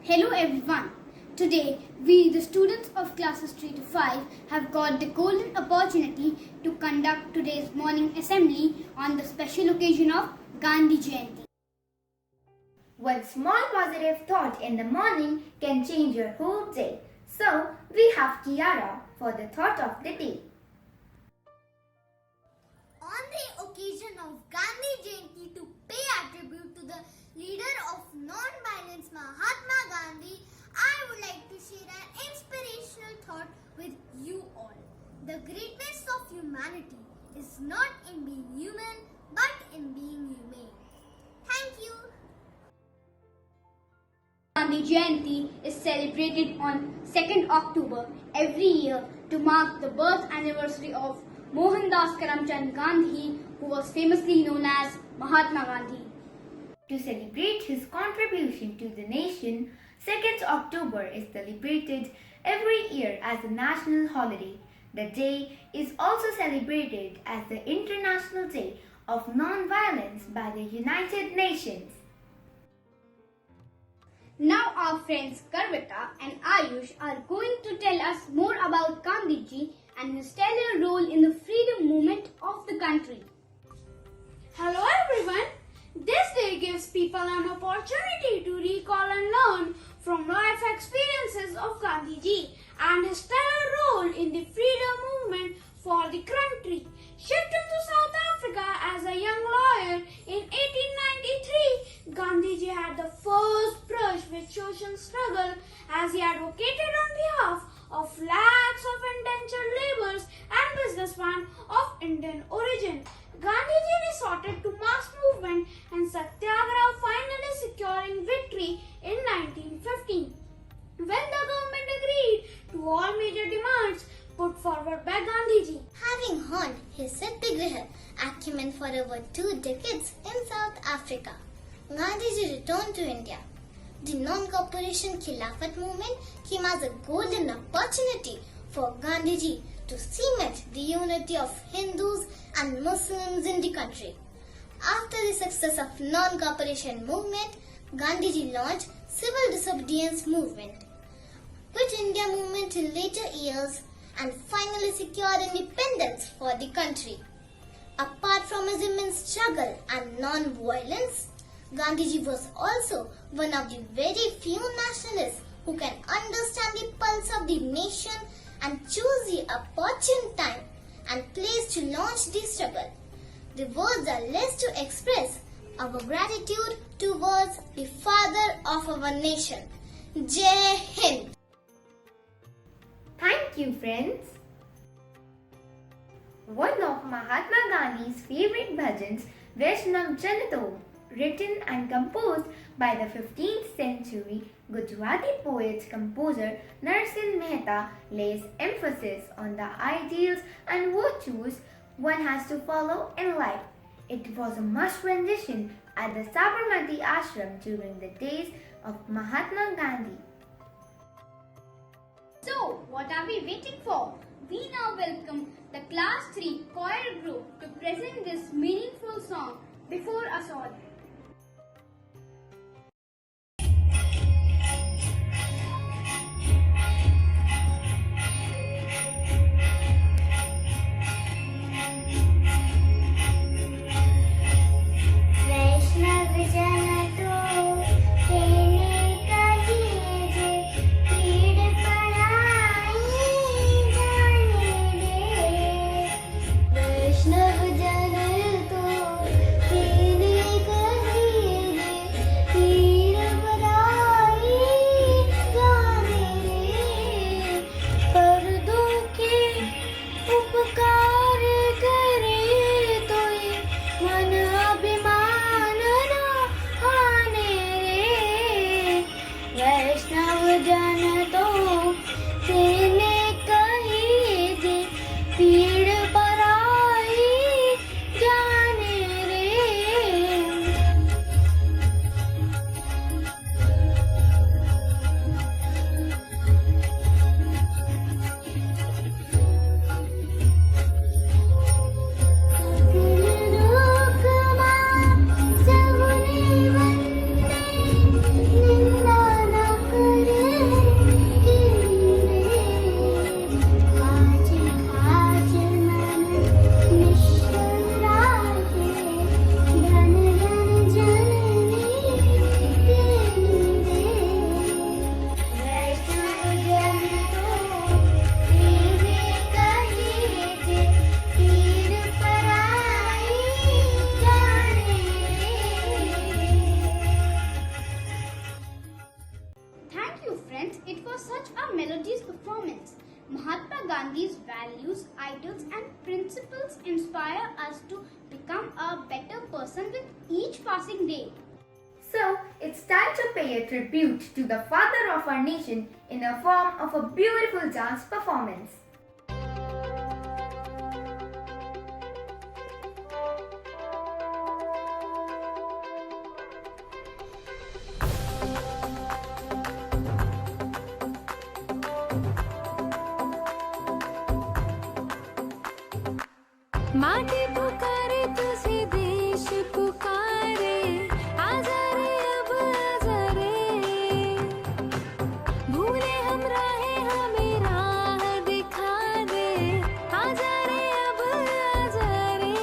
Hello everyone. Today we, the students of classes 3 to 5, have got the golden opportunity to conduct today's morning assembly on the special occasion of Gandhi Jayanti. One small positive thought in the morning can change your whole day. So, we have Kiara for the thought of the day. On the occasion of Gandhi Jayanti, to pay tribute to the leader of non-violence Mahatma Gandhi, I would like to share an inspirational thought with you all. The greatness of humanity is not in being human, but in being humane. Thank you. Gandhi Jayanti is celebrated on 2nd October every year to mark the birth anniversary of Mohandas Karamchand Gandhi, who was famously known as Mahatma Gandhi. To celebrate his contribution to the nation, 2nd October is celebrated every year as a national holiday. The day is also celebrated as the International Day of Non-Violence by the United Nations. Now our friends Garvita and Ayush are going to tell us more about Gandhiji and his stellar role in the freedom movement of the country. Hello everyone! This day gives people an opportunity to recall and learn from life experiences of Gandhiji and his stellar role in the freedom movement for the country. Shifting to South Africa as a young lawyer in 1893, Gandhiji had the first brush with social struggle as he advocated on behalf of lakhs of indentured laborers and businessmen of Indian origin. Gandhiji resorted to mass movement and Satyagraha, finally securing victory in 1915. When the government agreed to all major demands put forward by Gandhiji. Having honed his Satyagraha acumen for over 2 decades in South Africa, Gandhiji returned to India. The non-cooperation Khilafat movement came as a golden opportunity for Gandhiji to cement the unity of Hindus and Muslims in the country. After the success of non-cooperation movement, Gandhiji launched civil disobedience movement, quit India movement in later years, and finally secured independence for the country. Apart from his immense struggle and non-violence, Gandhiji was also one of the very few nationalists who can understand the pulse of the nation and choose the opportune time and place to launch the struggle. The words are less to express our gratitude towards the father of our nation. Jai Hind! Thank you, friends. One of Mahatma Gandhi's favorite bhajans, Vaishnav Janato, written and composed by the 15th century Gujarati poet-composer Narsin Mehta, lays emphasis on the ideals and virtues one has to follow in life. It was a must rendition at the Sabarmati Ashram during the days of Mahatma Gandhi. So, what are we waiting for? We now welcome the Class 3 choir group to present this meaningful song before us all. Vaishnav Jana to Friends, it was such a melodious performance. Mahatma Gandhi's values, ideals and principles inspire us to become a better person with each passing day. So, it's time to pay a tribute to the father of our nation in the form of a beautiful dance performance. माटी पुकारे तुझे देश पुकारे आजा रे अब आजा रे भूले हम राहें हमें राह दिखा दे आजा रे अब आजा रे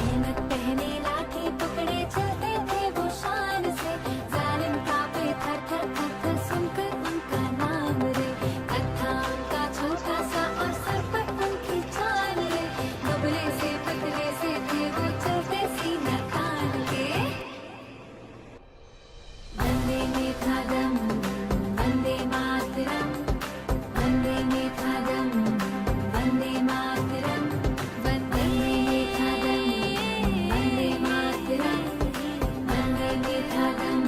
ऐनक पहने लाठी पकड़े चलते थे वो शान से जालिम कांपे थर थर थर थर सुनकर उनका नाम रे कथा उनका छोटा सा और सर पर उनकी चाल रे दुबले से पतले से थे वो चलते सीना तान के वंदे में था दम वंदे मातरम वंदे में था दम वंदे मातरम वंदे में था दम वंदे मातरम वंदे में था दम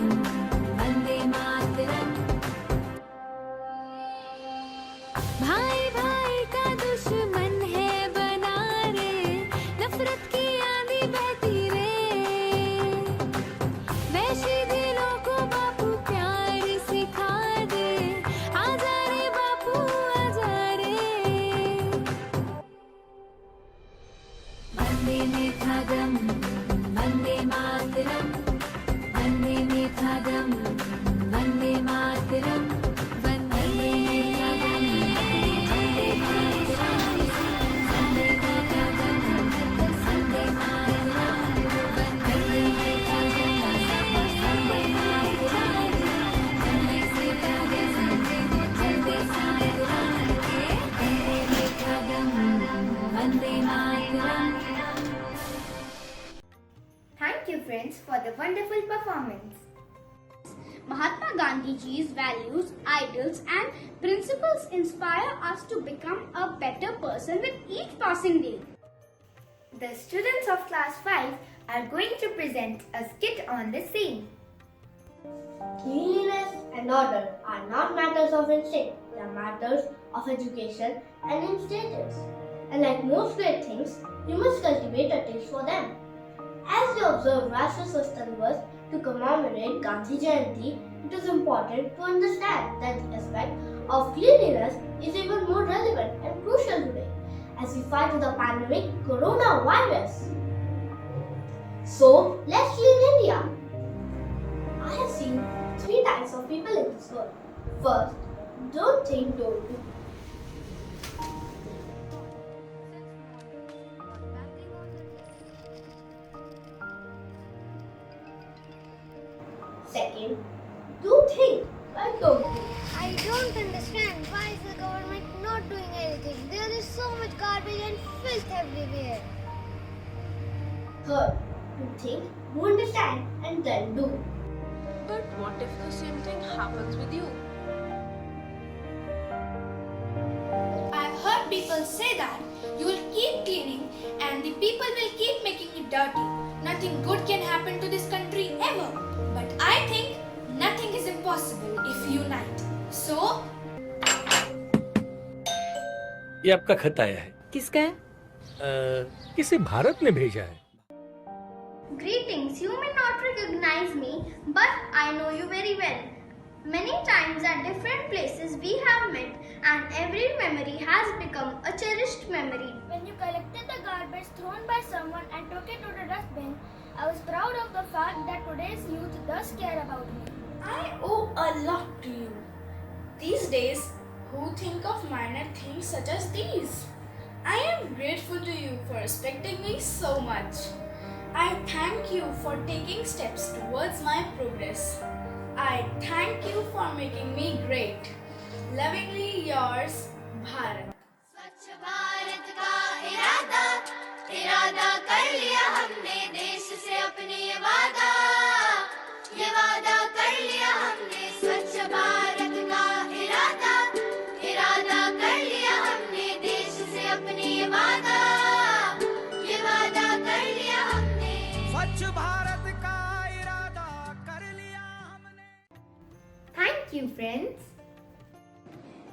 वंदे मातरम भाई भाई का दुश्मन है बना रे नफरत की आंधी बहती रे वैसे दिलों को बापू प्यार सिखा दे आजा रे बापू आजा रे वंदे में था दम वंदे मातरम वंदे में था दम वंदे मातरम वंदे में था दम वंदे मातरम वंदे में था दम वंदे मातरम वंदे में था दम वंदे मातरम वंदे से प्यारे संगे चलते सारे रात के वंदे में था दम Vande Mataram. Thank you, friends, for the wonderful performance. Mahatma Gandhi Ji's values, ideals and principles inspire us to become a better person with each passing day. The students of class 5 are going to present a skit on the same. Cleanliness and order are not matters of instinct, they are matters of education and in status. And like most great things, you must cultivate a taste for them. As we observe Rashtra Swastanvas to commemorate Gandhi Jayanti, it is important to understand that the aspect of cleanliness is even more relevant and crucial today as we fight with the pandemic coronavirus. So, let's clean India. I have seen 3 types of people in this world. First, don't think, don't do. Second, do think, but don't do. I don't understand why is the government not doing anything. There is so much garbage and filth everywhere. Third, to think, to understand, and then do. But what if the same thing happens with you? I've heard people say that you will keep cleaning and the people will keep making it dirty. Nothing good can happen to this country ever. But I think nothing is impossible if you unite. So, ये आपका खत आया है. किसका है? इसे भारत ने भेजा है. Greetings, you may not recognize me, but I know you very well. Many times at different places we have met, and every memory has become a cherished memory. When you collected the garbage thrown by someone and took it to the dustbin, I was proud of the fact that today's youth does care about me. I owe a lot to you. These days, who think of minor things such as these? I am grateful to you for respecting me so much. I thank you for taking steps towards my progress. I thank you for making me great. Lovingly yours, Bharat. स्वच्छ भारत का इरादा कर लिया हमने देश से अपने ये वादा कर लिया हमने स्वच्छ Bharat Thank you, friends.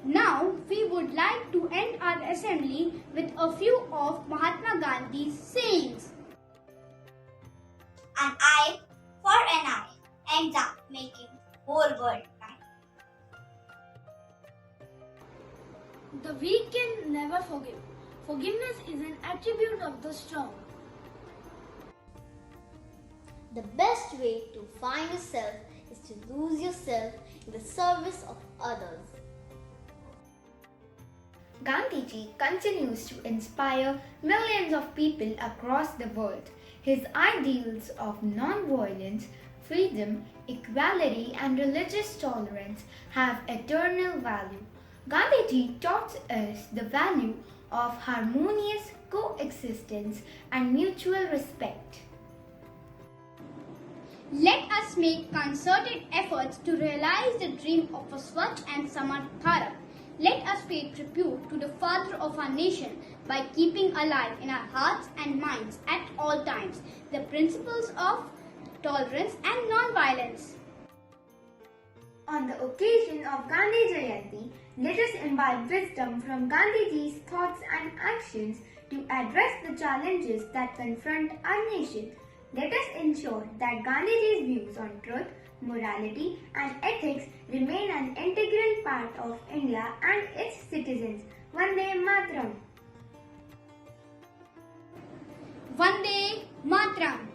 Now, we would like to end our assembly with a few of Mahatma Gandhi's sayings. An eye for an eye ends up making whole world blind. The weak can never forgive. Forgiveness is an attribute of the strong. The best way to find yourself is to lose yourself in the service of others. Gandhiji continues to inspire millions of people across the world. His ideals of non-violence, freedom, equality and religious tolerance have eternal value. Gandhiji taught us the value of harmonious coexistence and mutual respect. Let us make concerted efforts to realize the dream of a Swachh and Samarth Bharat. Let us pay tribute to the father of our nation by keeping alive in our hearts and minds at all times the principles of tolerance and non-violence. On the occasion of Gandhi Jayanti, let us imbibe wisdom from Gandhiji's thoughts and actions to address the challenges that confront our nation. Let us ensure that Gandhiji's views on truth, morality and ethics remain an integral part of India and its citizens. Vande Mataram. Vande Mataram.